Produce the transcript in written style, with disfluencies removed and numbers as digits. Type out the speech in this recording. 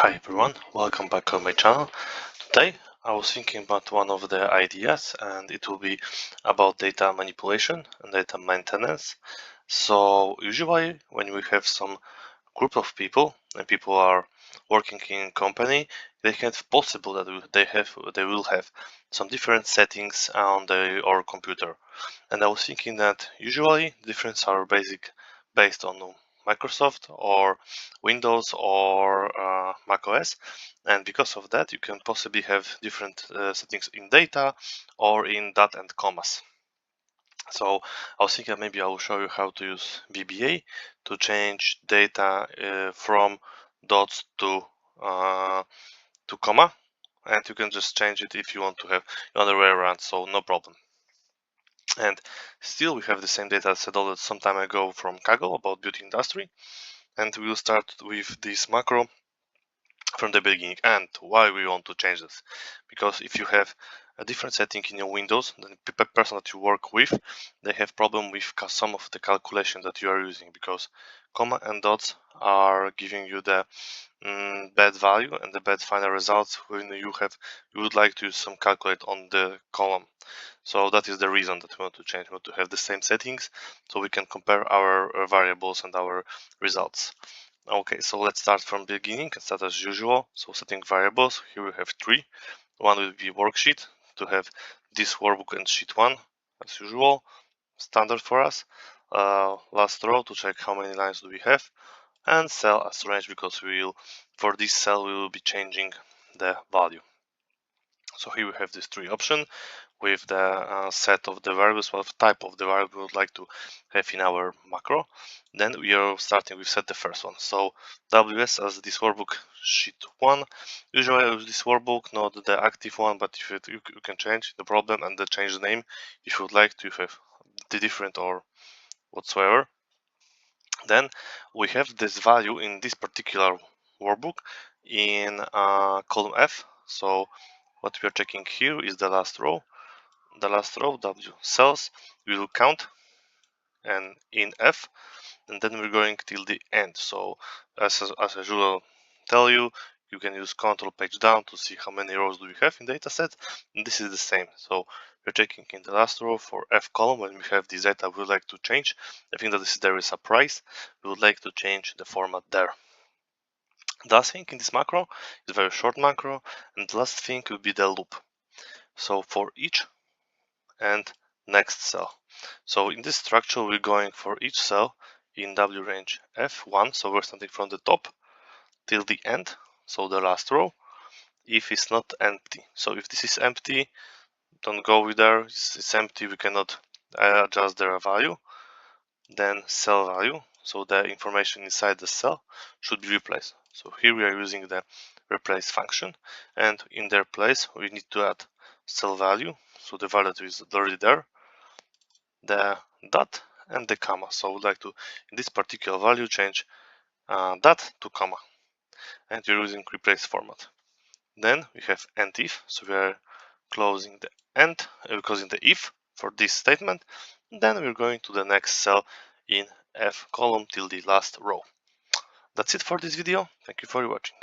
Hi everyone, welcome back on my channel. Today I was thinking about one of the ideas, and it will be about data manipulation and data maintenance. So usually when we have some group of people and people are working in company, they can possible that they will have some different settings on our computer. And I was thinking that usually difference are based on Microsoft or Windows or Mac OS, and because of that you can possibly have different settings in data or in dot and commas. So I was thinking maybe I will show you how to use VBA to change data from dots to comma, and you can just change it if you want to have the other way around, so no problem. And still we have the same data set downloaded some time ago from Kaggle about beauty industry, and we will start with this macro from the beginning. And why we want to change this? Because if you have a different setting in your Windows, then the person that you work with, they have problem with some of the calculation that you are using, because comma and dots are giving you the bad value and the bad final results when you would like to use some calculate on the column. So that is the reason that we want to change. We want to have the same settings so we can compare our variables and our results. Okay, so let's start from the beginning and start as usual. So setting variables, here we have three. One will be worksheet to have this workbook and sheet one as usual, standard for us. Last row to check how many lines do we have, and cell as range because for this cell we will be changing the value. So here we have these three options with the set of the variables, what type of the variable we would like to have in our macro. Then we are starting with set the first one. So WS as this workbook sheet one. Usually I use this workbook, not the active one, but if you can change the problem and the change the name if you would like to have the different or whatsoever. Then we have this value in this particular workbook in column F. So what we are checking here is the last row. The last row, W cells, we will count and in F, and then we're going till the end. So as I usual tell you, you can use control page down to see how many rows do we have in dataset, and this is the same. So we're checking in the last row for F column. When we have this data we would like to change, I think that there is a price, we would like to change the format there. The last thing in this macro is a very short macro, and the last thing will be the loop. So for each and next cell. So in this structure we're going for each cell in W range F1, so we're starting from the top till the end, so the last row, if it's not empty. So if this is empty, don't go with there, it's empty, we cannot adjust their value. Then cell value, so the information inside the cell should be replaced. So here we are using the replace function, and in their place we need to add cell value, so the value is already there, the dot and the comma. So I would like to, in this particular value, change dot to comma, and we're using replace format. Then we have end if, so we are closing the end, closing the if for this statement. Then we're going to the next cell in F column till the last row. That's it for this video. Thank you for watching.